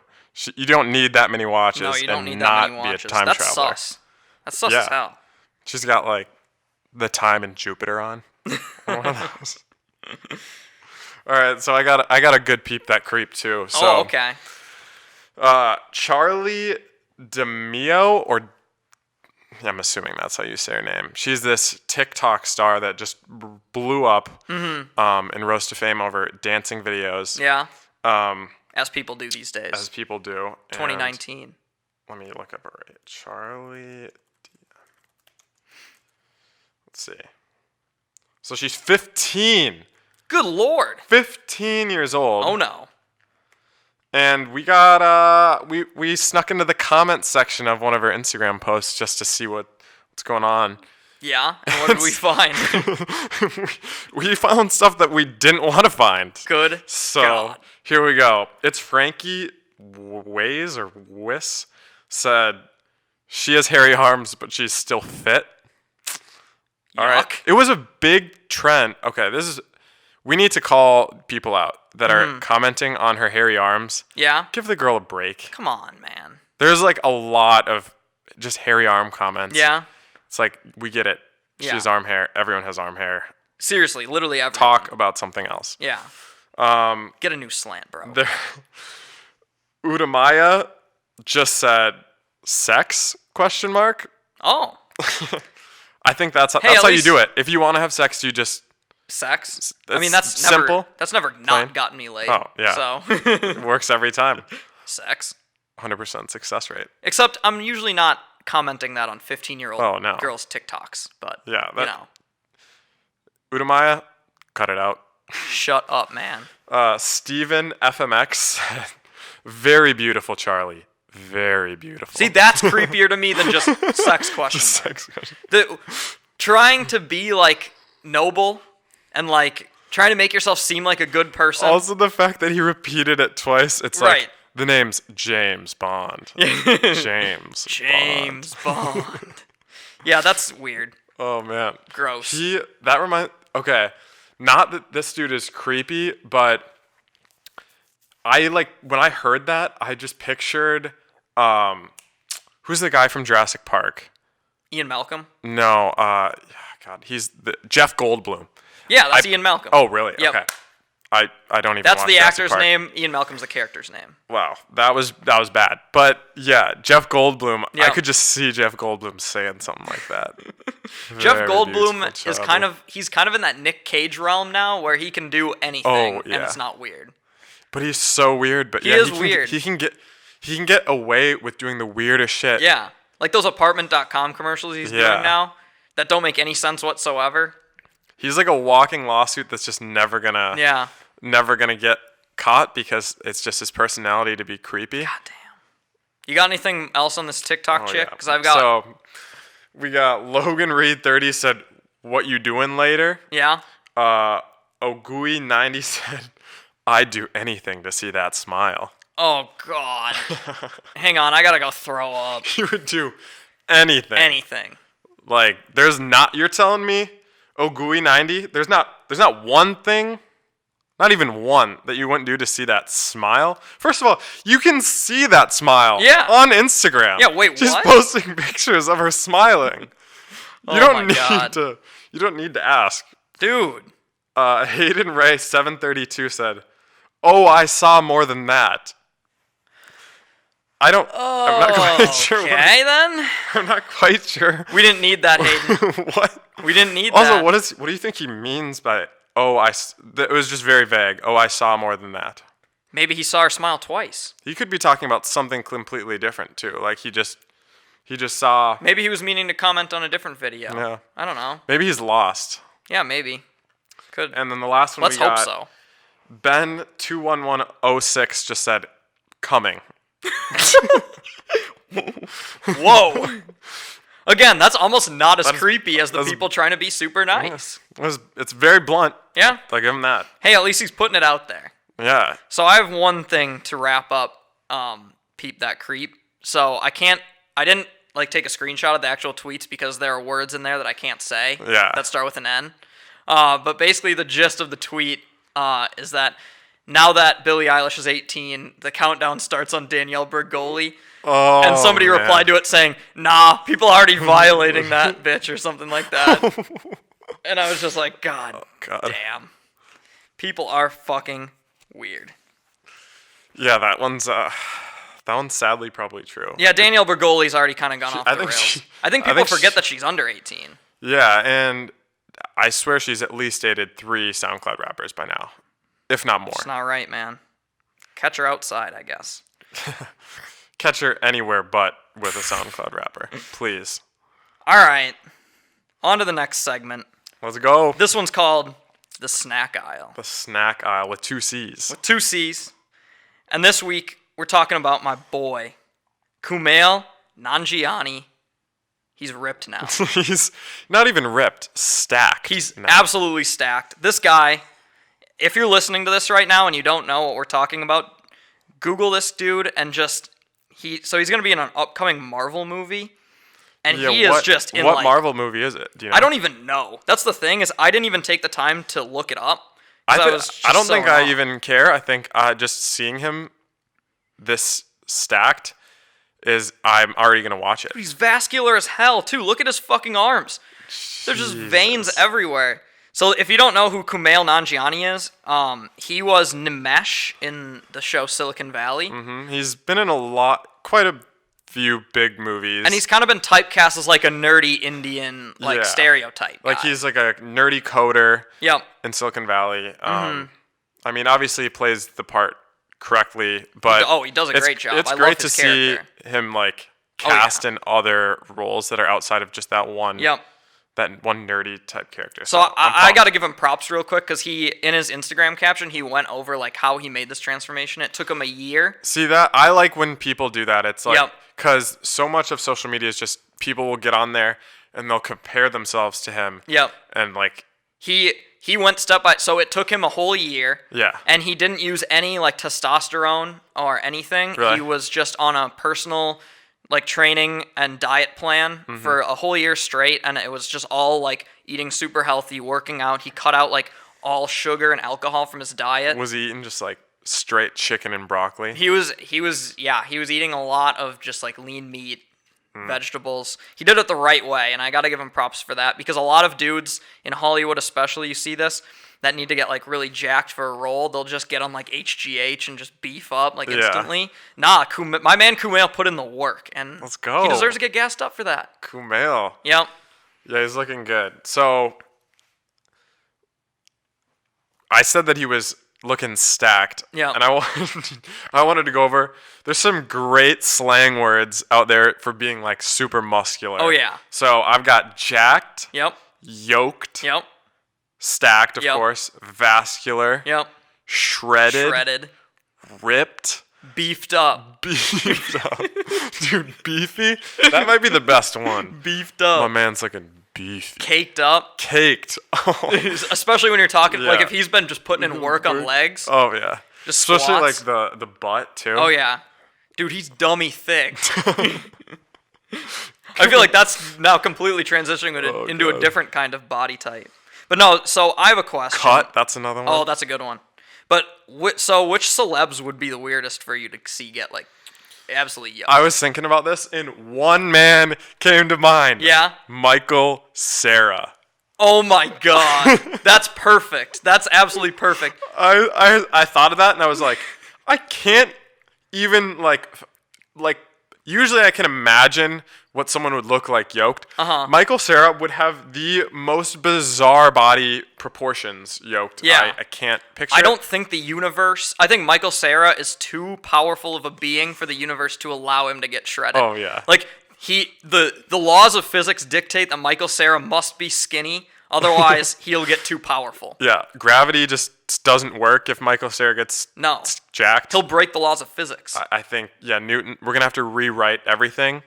You don't need that many watches. No, you don't need that many watches. Be a time That's traveler. sus. That's sus as hell. She's got like the time in Jupiter on. One of those. All right, so I got a good peep that creep too. So, okay. Charlie D'Amelio, or I'm assuming that's how you say her name. She's this TikTok star that just blew up in Rose to Fame over dancing videos. Yeah. As people do these days. As people do. 2019. Let me look up her right. Charlie. Let's see. So she's 15. Good Lord. 15 years old. Oh no. And we got we snuck into the comments section of one of her Instagram posts just to see what's going on. Yeah. And what did we find? we found stuff that we didn't want to find. Good. So God. Here we go. It's Frankie Ways or Wiss said she has hairy arms, but she's still fit. All right. It was a big trend. Okay, we need to call people out that are commenting on her hairy arms. Yeah. Give the girl a break. Come on, man. There's like a lot of just hairy arm comments. Yeah. It's like, we get it. She has arm hair. Everyone has arm hair. Seriously, literally everyone. Talk about something else. Yeah. Get a new slant, bro. Udamaya just said sex ? Oh. I think that's how you do it. If you want to have sex, you just sex. I mean, that's simple. Never, that's never not gotten me laid. Oh yeah. So it works every time. Sex. 100% success rate. Except I'm usually not commenting that on 15-year-old girls' TikToks, but yeah, you know. Udamaya, cut it out. Shut up, man. Steven FMX said, very beautiful, Charlie. Very beautiful. See, that's creepier to me than just sex question. Sex question. Trying to be like noble and like trying to make yourself seem like a good person. Also, the fact that he repeated it twice. It's like the name's James Bond. James Bond. Yeah, that's weird. Oh man. Gross. Okay, not that this dude is creepy, but when I heard that, I just pictured who's the guy from Jurassic Park? Ian Malcolm? No, God, he's Jeff Goldblum. Yeah, that's Ian Malcolm. Oh, really? Yep. Okay. I don't even That's watch the Jurassic actor's Park. name. Ian Malcolm's the character's name. Wow, that was bad. But yeah, Jeff Goldblum. Yep. I could just see Jeff Goldblum saying something like that. Jeff Goldblum is he's kind of in that Nick Cage realm now, where he can do anything and it's not weird. But he's so weird. But he is weird. He can get away with doing the weirdest shit. Yeah, like those apartment.com commercials he's doing now that don't make any sense whatsoever. He's like a walking lawsuit that's just never gonna get caught because it's just his personality to be creepy. God damn. You got anything else on this TikTok chick? Because I've got. So we got Logan Reed 30 said, "What you doing later?" Yeah. Ogui 90 said, "I'd do anything to see that smile." Oh God. Hang on, I gotta go throw up. You would do anything. Anything. Like you're telling me, Ogui 90, there's not one thing, not even one, that you wouldn't do to see that smile. First of all, you can see that smile on Instagram. Yeah, wait, She's what? posting pictures of her smiling. You don't need to ask. Dude. Hayden Ray 732 said, "Oh, I saw more than that." I'm not quite sure. Okay, then. I'm not quite sure. We didn't need that, Hayden. What? We didn't need also, that. Also, what do you think he means by, it was just very vague. Oh, I saw more than that. Maybe he saw her smile twice. He could be talking about something completely different, too. Like, he just saw... Maybe he was meaning to comment on a different video. Yeah. I don't know. Maybe he's lost. Yeah, maybe. Could. And then the last one Let's we got... hope so. Ben21106 just said, coming. Whoa. Again, that's almost not as creepy as the people trying to be super nice. It's very blunt. Yeah. I'll give him that. Hey, at least he's putting it out there. Yeah. So I have one thing to wrap up Peep That Creep. So I didn't take a screenshot of the actual tweets because there are words in there that I can't say that start with an N. But basically the gist of the tweet is that now that Billie Eilish is 18, the countdown starts on Danielle Bregoli. Oh, and somebody replied to it saying, nah, people are already violating that bitch or something like that. And I was just like, God damn. People are fucking weird. Yeah, that one's sadly probably true. Yeah, Danielle Bregoli's already kind of gone off the rails. I think people forget that she's under 18. Yeah, and I swear she's at least dated 3 SoundCloud rappers by now, if not more. It's not right, man. Catch her outside, I guess. Catch her anywhere but with a SoundCloud rapper, please. All right, on to the next segment. Let's go. This one's called the Snacc Aisle. The Snacc Aisle with 2 C's. With 2 C's. And this week, we're talking about my boy, Kumail Nanjiani. He's ripped now. He's not even ripped, stacked. He's now. Absolutely stacked. This guy, if you're listening to this right now and you don't know what we're talking about, Google this dude and so he's going to be in an upcoming Marvel movie. And he is just in what Marvel movie is it? Do you know? I don't even know. That's the thing is I didn't even take the time to look it up. I don't think I even care. I think just seeing him this stacked I'm already going to watch it. He's vascular as hell, too. Look at his fucking arms. There's just veins everywhere. So if you don't know who Kumail Nanjiani is, he was Nimesh in the show Silicon Valley. Mm-hmm. He's been in quite a few big movies. And he's kind of been typecast as like a nerdy Indian stereotype guy. Like he's like a nerdy coder in Silicon Valley. I mean, obviously he plays the part correctly, but he does a great job. It's great to see him cast in other roles that are outside of just that one that one nerdy type character. So I got to give him props real quick because he, in his Instagram caption, he went over how he made this transformation. It took him a year. See that? I like when people do that. It's because so much of social media is just people will get on there and they'll compare themselves to him. Yep. And he went step by, so it took him a whole year. Yeah. And he didn't use any testosterone or anything. Really? He was just on a personal training and diet plan for a whole year straight, and it was just all eating super healthy, working out. He cut out all sugar and alcohol from his diet. Was he eating just straight chicken and broccoli? He was eating a lot of just lean meat, vegetables. He did it the right way, and I got to give him props for that because a lot of dudes in Hollywood, especially, you see this, that need to get really jacked for a role, they'll just get on HGH and just beef up instantly. Nah, my man Kumail put in the work, and let's go. He deserves to get gassed up for that. Kumail. Yep. Yeah, he's looking good. So I said that he was looking stacked. Yeah. And I wanted to go over. There's some great slang words out there for being super muscular. Oh yeah. So I've got jacked. Yep. Yoked. Yep. Stacked, of course. Vascular. Yep. Shredded. Ripped. Beefed up. Dude, beefy? That might be the best one. Beefed up. My man's looking beefy. Caked up. Caked. Oh. Especially when you're talking, if he's been just putting in work on legs. Oh, yeah. Just especially squats. The butt, too. Oh, yeah. Dude, he's dummy thick. I feel like that's now completely transitioning into a different kind of body type. But no, so I have a question. Cut, that's another one. Oh, that's a good one. But which celebs would be the weirdest for you to see get absolutely yoked? I was thinking about this, and one man came to mind. Yeah? Michael Cera. Oh my God. That's perfect. That's absolutely perfect. I thought of that, and I was like, I can't even like usually I can imagine what someone would look like yoked. Michael Cera would have the most bizarre body proportions yoked. Yeah. I can't picture. I don't think the universe. I think Michael Cera is too powerful of a being for the universe to allow him to get shredded. Oh yeah. Like the laws of physics dictate that Michael Cera must be skinny, otherwise he'll get too powerful. Yeah, gravity just doesn't work if Michael Cera gets jacked. He'll break the laws of physics. I think Newton. We're gonna have to rewrite everything.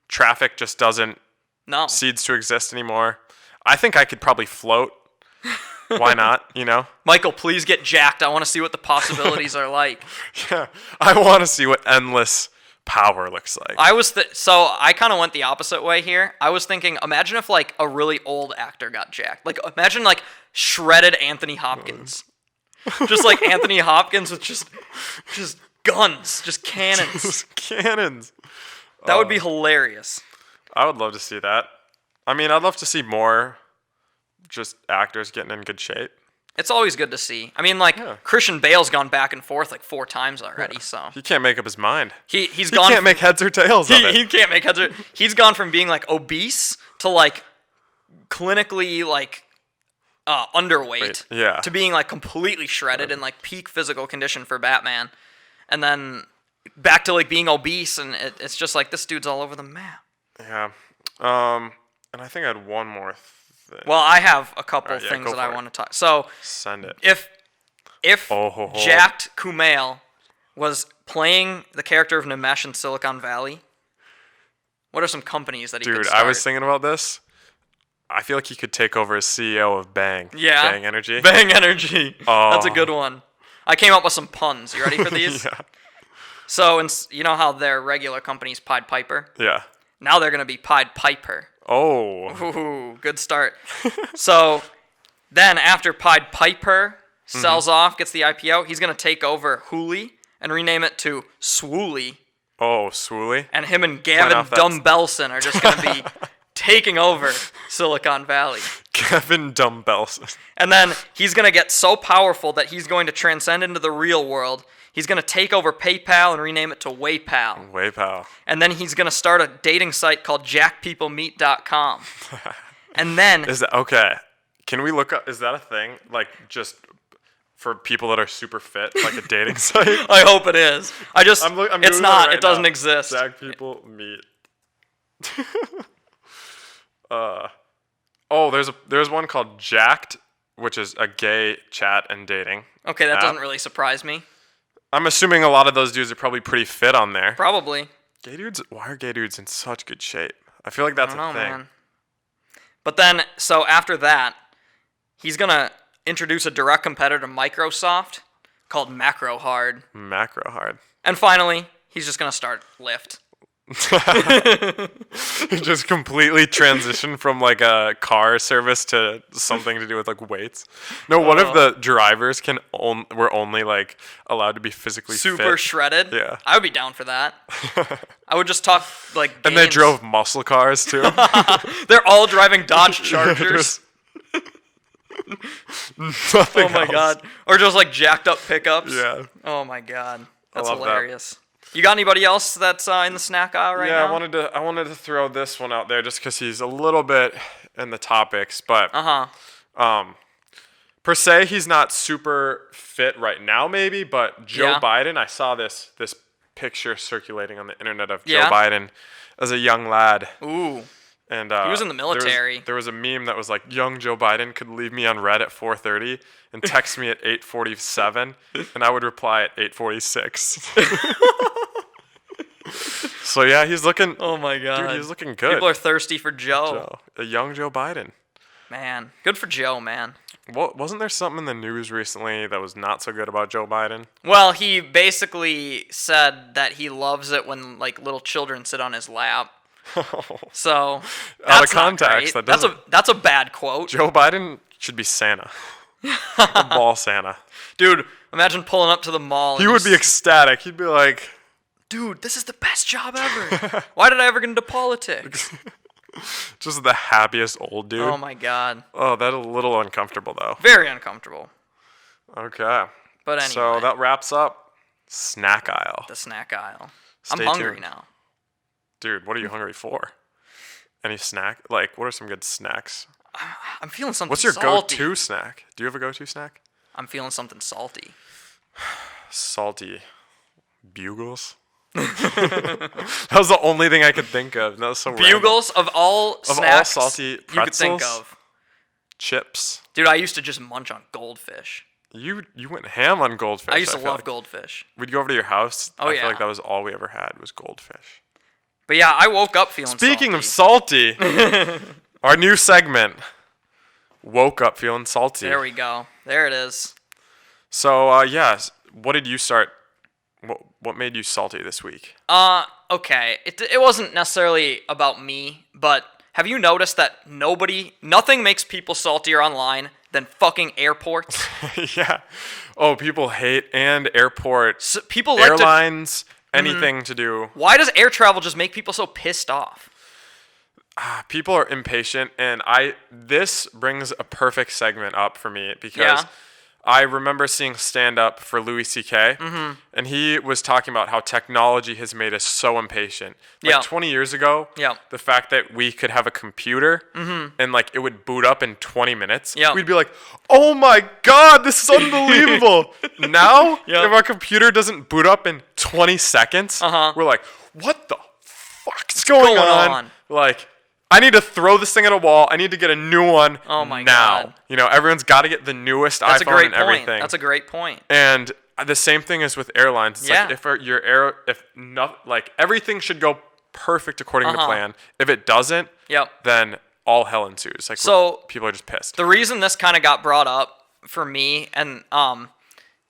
Traffic just doesn't cedes to exist anymore. I think I could probably float. Why not? You know, Michael, please get jacked. I want to see what the possibilities are like. Yeah, I want to see what endless power looks like. So I kind of went the opposite way here. I was thinking, imagine if like a really old actor got jacked. Like imagine like shredded Anthony Hopkins. Just like Anthony Hopkins with just guns, just cannons. Just cannons. That would be hilarious. I would love to see that. I mean, I'd love to see more just actors getting in good shape. It's always good to see. I mean, like Christian Bale's gone back and forth like 4 times already. So he can't make up his mind. He can't make heads or tails of it. He can't make heads or. He's gone from being like obese to like clinically like underweight. To being like completely shredded and like peak physical condition for Batman, and then back to like being obese, and it's just like this dude's all over the map. Yeah. And I think I had one more thing. Well, I have a couple things that I want to talk. So send it. If jacked Kumail was playing the character of Nimesh in Silicon Valley, what are some companies that he could start? I was thinking about this. I feel like he could take over as CEO of Bang. Yeah. Bang Energy. Bang Energy. That's a good one. I came up with some puns. You ready for these? Yeah. So, you know how their regular company's Pied Piper? Yeah. Now they're going to be Pied Piper. Oh. Ooh, good start. So, then after Pied Piper sells off, gets the IPO, he's going to take over Hooli and rename it to Swooly. Oh, Swooly. And him and Gavin Dumbelson are just going to be taking over Silicon Valley. Gavin Dumbelson. And then he's going to get so powerful that he's going to transcend into the real world. He's going to take over PayPal and rename it to WayPal. WayPal. And then he's going to start a dating site called jackpeoplemeet.com. And then... Is that okay? Can we look up... Is that a thing? Like, just for people that are super fit? Like a dating site? I hope it is. I'm it's not. Right it doesn't now. exist. Jack People Meet. There's one called Jacked, which is a gay chat and dating. Okay, that doesn't really surprise me. I'm assuming a lot of those dudes are probably pretty fit on there. Probably. Gay dudes? Why are gay dudes in such good shape? I feel like that's a thing. Man. But then, so after that, he's going to introduce a direct competitor to Microsoft called Macro Hard. Macro Hard. And finally, he's just going to start Lyft. Just completely transition from like a car service to something to do with like weights. No, what if the drivers were only like allowed to be physically super fit? Shredded? Yeah, I would be down for that. I would just talk like games. And they drove muscle cars too. They're all driving Dodge Chargers. Nothing else. God. Or just like jacked up pickups. Yeah. Oh my God. That's love hilarious. That. You got anybody else that's in the snack aisle right now? Yeah, I wanted to throw this one out there just because he's a little bit in the topics, but per se he's not super fit right now, maybe. But Joe Biden, I saw this picture circulating on the internet of Joe Biden as a young lad. Ooh. And he was in the military. There was a meme that was like, young Joe Biden could leave me on red at 4:30 and text me at 8:47, and I would reply at 8:46. So yeah, he's looking. Oh my God, dude, he's looking good. People are thirsty for Joe. A young Joe Biden. Man, good for Joe, man. Wasn't there something in the news recently that was not so good about Joe Biden? Well, he basically said that he loves it when like little children sit on his lap. So out of context, that's a bad quote. Joe Biden should be Santa. A ball Santa. Dude, imagine pulling up to the mall. He would be ecstatic. He'd be like, dude, this is the best job ever. Why did I ever get into politics? Just the happiest old dude. Oh my God. Oh, that's a little uncomfortable though. Very uncomfortable. Okay. But anyway. So that wraps up Snack Aisle. The Snack Aisle. Stay I'm hungry tuned. now. Dude, what are you hungry for? Any snack? Like, what are some good snacks? I'm feeling something What's your salty. go-to snack? Do you have a go-to snack? I'm feeling something salty. Salty. Bugles? That was the only thing I could think of. That was so Bugles random. of all snacks salty pretzels, you could think of. Chips. Dude, I used to just munch on goldfish. You went ham on goldfish. I used to love like. goldfish. We'd go over to your house. Oh, I yeah. feel like that was all we ever had was goldfish. But yeah, I woke up feeling Speaking salty. of salty, our new segment, Woke Up Feeling Salty. There we go. There it is. So, yes, what did you start? What made you salty this week? Okay. It wasn't necessarily about me, but have you noticed that nothing makes people saltier online than fucking airports? Yeah. Oh, people hate airports. So people like airlines, anything to do. Why does air travel just make people so pissed off? People are impatient, and this brings a perfect segment up for me because Yeah. I remember seeing stand-up for Louis C.K., and he was talking about how technology has made us so impatient. Like Yeah. 20 years ago, Yeah. the fact that we could have a computer and like it would boot up in 20 minutes, Yeah. we'd be like, oh my God, this is unbelievable. Now, Yeah. if our computer doesn't boot up in 20 seconds, Uh-huh. we're like, what the fuck is going going on? on? Like, I need to throw this thing at a wall. I need to get a new one Oh my now. God. You know, everyone's got to get the newest That's iPhone a great and point. everything. That's a great point. And the same thing is with airlines. It's Yeah. like everything should go perfect according to Uh-huh. plan. If it doesn't, Yep. then all hell ensues. Like So- people are just pissed. The reason this kind of got brought up for me, and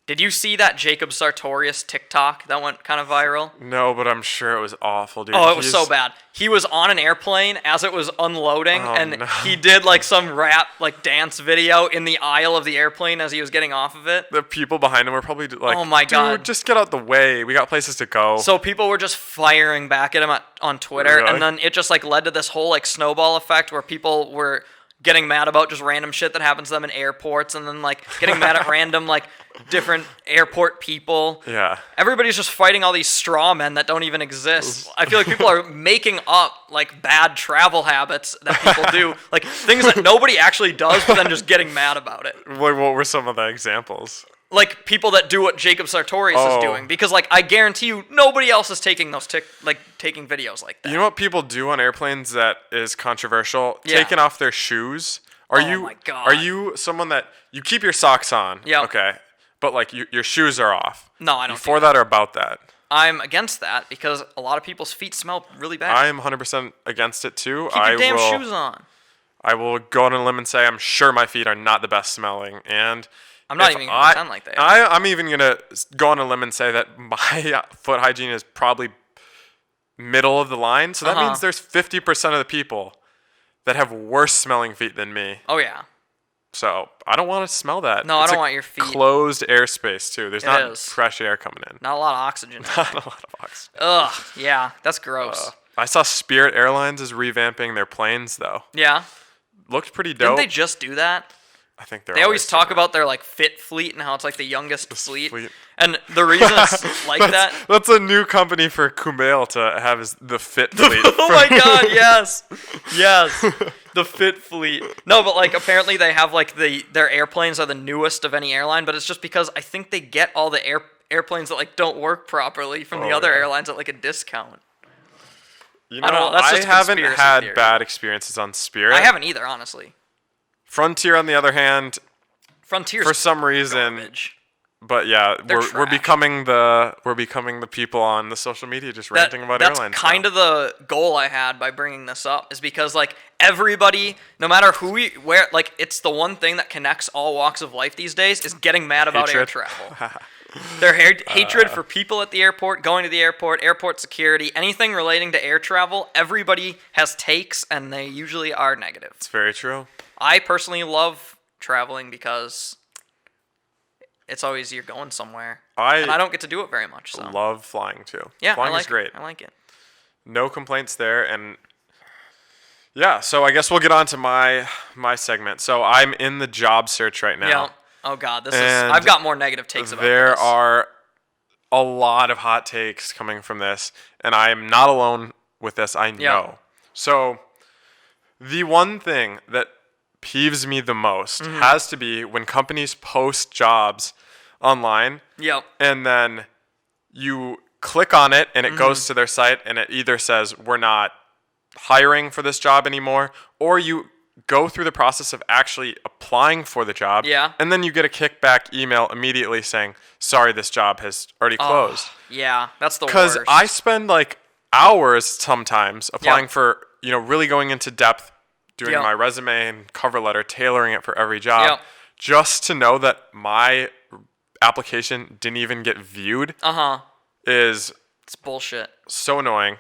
did you see that Jacob Sartorius TikTok that went kind of viral? No, but I'm sure it was awful, dude. Oh, it was so bad. He was on an airplane as it was unloading, Oh, and no. he did like some rap, like dance video in the aisle of the airplane as he was getting off of it. The people behind him were probably like, Oh my God. dude, just get out the way. We got places to go. So people were just firing back at him on Twitter, Really? and then it just like led to this whole like snowball effect where people were getting mad about just random shit that happens to them in airports, and then like getting mad at random like different airport people. Yeah. Everybody's just fighting all these straw men that don't even exist. I feel like people are making up like bad travel habits that people do, like things that nobody actually does, but then just getting mad about it. What were some of the examples? Like people that do what Jacob Sartorius is doing, because like I guarantee you, nobody else is taking those taking videos like that. You know what people do on airplanes that is controversial? Yeah. Taking off their shoes. Are Oh you my God. Are you someone that you keep your socks on? Yeah. Okay. But like your shoes are off. No, I don't. You for that or about that? I'm against that because a lot of people's feet smell really bad. I'm 100% against it too. Keep your damn shoes on. I will go on a limb and say I'm sure my feet are not the best smelling, and I'm not if even gonna pretend like they are. I'm even gonna go on a limb and say that my foot hygiene is probably middle of the line. So that Uh-huh. means there's 50% of the people that have worse smelling feet than me. Oh yeah. So I don't want to smell that. No, I It's don't a want your feet. Closed airspace too. There's not is. fresh air coming in. Not a lot of oxygen. Not a lot of oxygen. Ugh. Yeah, that's gross. I saw Spirit Airlines is revamping their planes though. Yeah. Looked pretty Didn't dope. they just do that? I think they're They always talk doing about their like fit fleet and how it's like the youngest fleet. fleet. And the reason it's like that. That's a new company for Kumail to have is the Fit Fleet. Oh my God! Yes, yes, the fit fleet. No, but like apparently they have like their airplanes are the newest of any airline, but it's just because I think they get all the airplanes that like don't work properly from the other airlines at like a discount. You know, I don't know, that's just a haven't conspiracy had theory. bad experiences on Spirit. I haven't either, honestly. Frontier, on the other hand, Frontier's for some reason, garbage. but yeah, They're we're trash. becoming the people on the social media just ranting about that's airlines. kind of the goal I had by bringing this up, is because like everybody, no matter where, like it's the one thing that connects all walks of life these days is getting mad about air Hatred. travel. Their hatred for people at the airport, going to the airport security, anything relating to air travel, everybody has takes and they usually are negative. It's very true. I personally love traveling because it's always you're going somewhere. And I don't get to do it very much. So Love flying too. yeah, flying I like is great. It. I like it. No complaints there, and yeah. So I guess we'll get on to my segment. So I'm in the job search right now. Yeah. Oh God, this is. And I've got more negative takes about There this. are a lot of hot takes coming from this, and I am not alone with this, I know. Yep. So the one thing that peeves me the most has to be when companies post jobs online. Yep. And then you click on it and it goes to their site and it either says we're not hiring for this job anymore, or you go through the process of actually applying for the job. Yeah. And then you get a kickback email immediately saying, sorry, this job has already closed. Yeah, that's the worst. Because I spend like hours sometimes applying for, really going into depth, doing my resume and cover letter, tailoring it for every job, just to know that my application didn't even get viewed it's bullshit. so annoying.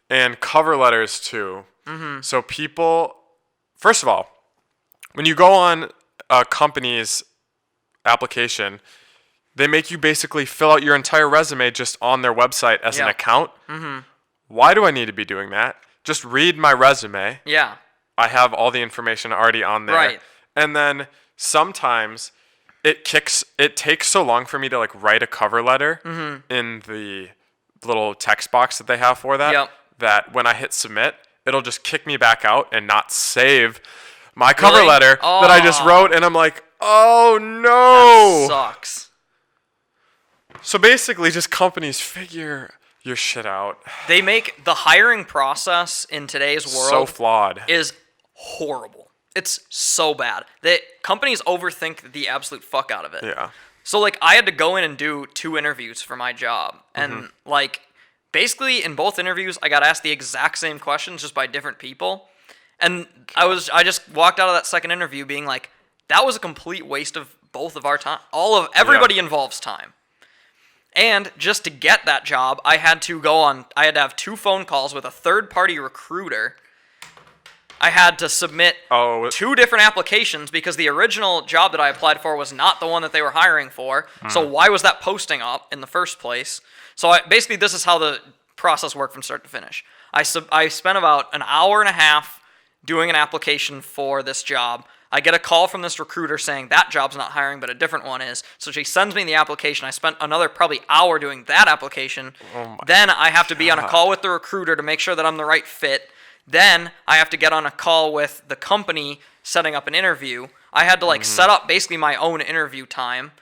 And cover letters too. So people, first of all, when you go on a company's application, they make you basically fill out your entire resume just on their website as an account. Why do I need to be doing that? Just read my resume. Yeah. I have all the information already on there. Right. And then sometimes it takes so long for me to like write a cover letter in the little text box that they have for that, that when I hit submit, it'll just kick me back out and not save my cover letter that I just wrote. And I'm like, oh no. That sucks. So basically just companies figure your shit out. They make the hiring process in today's world so flawed. Is horrible. It's so bad. Companies overthink the absolute fuck out of it. Yeah. So like I had to go in and do 2 interviews for my job. And like basically in both interviews I got asked the exact same questions just by different people. And I just walked out of that second interview being like, that was a complete waste of both of our time. Everybody involves time. And just to get that job, I had to have 2 phone calls with a third-party recruiter. I had to submit 2 different applications because the original job that I applied for was not the one that they were hiring for. So why was that posting up in the first place? So basically, this is how the process worked from start to finish. I spent about an hour and a half doing an application for this job. I get a call from this recruiter saying that job's not hiring, but a different one is. So she sends me the application. I spent another probably hour doing that application. Then I have to be on a call with the recruiter to make sure that I'm the right fit. Then I have to get on a call with the company setting up an interview. I had to set up basically my own interview time.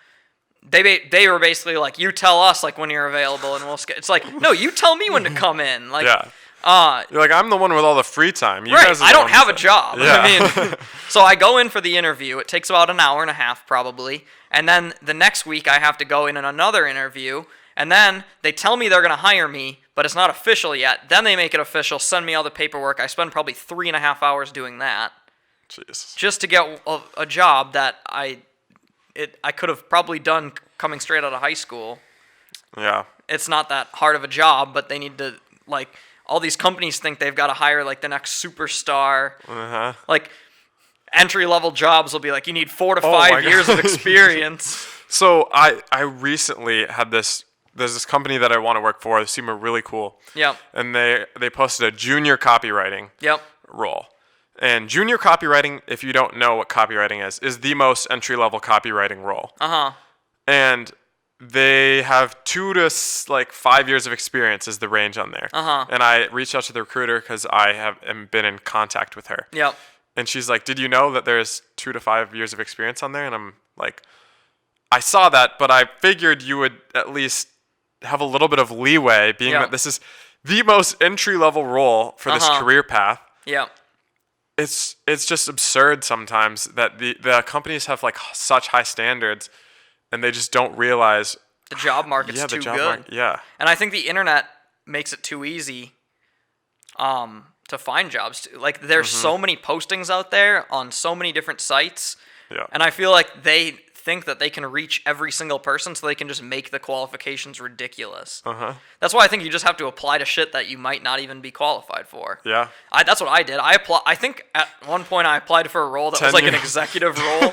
They were basically like, you tell us like when you're available and we'll it's like, no, you tell me when to come in. Like, you're like, I'm the one with all the free time. You right, guys I don't have a job. Yeah. I mean, so I go in for the interview. It takes about an hour and a half probably. And then the next week I have to go in another interview. And then they tell me they're going to hire me, but it's not official yet. Then they make it official, send me all the paperwork. I spend probably 3.5 hours doing that. Jesus. Just to get a job that I could have probably done coming straight out of high school. Yeah. It's not that hard of a job, but they need to, like, all these companies think they've got to hire, like, the next superstar. Like, entry-level jobs will be like, you need 4 to 5 years of experience. So I recently had there's this company that I want to work for. They seem really cool. Yep. And they posted a junior copywriting role. And junior copywriting, if you don't know what copywriting is the most entry-level copywriting role. And they have 2 to 5 years of experience is the range on there. And I reached out to the recruiter because I have been in contact with her. Yep. And she's like, did you know that there's 2 to 5 years of experience on there? And I'm like, I saw that, but I figured you would at least have a little bit of leeway, being that this is the most entry-level role for this career path. Yeah. It's just absurd sometimes that the companies have like such high standards and they just don't realize the job market's too good. And I think the internet makes it too easy to find jobs. Like there's so many postings out there on so many different sites. Yeah. And I feel like they think that they can reach every single person, so they can just make the qualifications ridiculous. That's why I think you just have to apply to shit that you might not even be qualified for. Yeah. That's what I did. I think at one point I applied for a role that was like an executive role.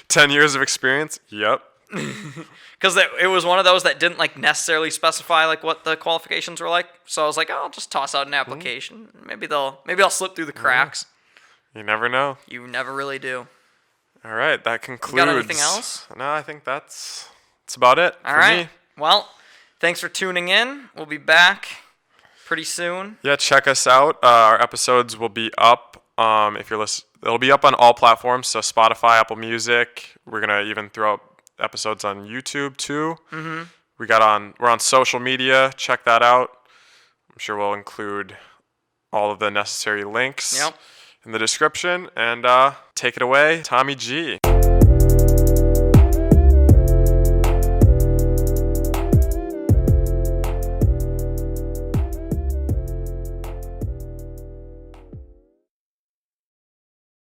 10 years of experience? Yep. Because it was one of those that didn't like necessarily specify like what the qualifications were like. So I was like, I'll just toss out an application. Maybe I'll slip through the cracks. You never know. You never really do. All right, that concludes. You got anything else? No, I think that's about it. All right. Me. Well, Thanks for tuning in. We'll be back pretty soon. Yeah, check us out. Our episodes will be up. If you're listening, it'll be up on all platforms. So Spotify, Apple Music. We're gonna even throw up episodes on YouTube too. Mm-hmm. We're on social media. Check that out. I'm sure we'll include all of the necessary links in the description. And take it away, Tommy G.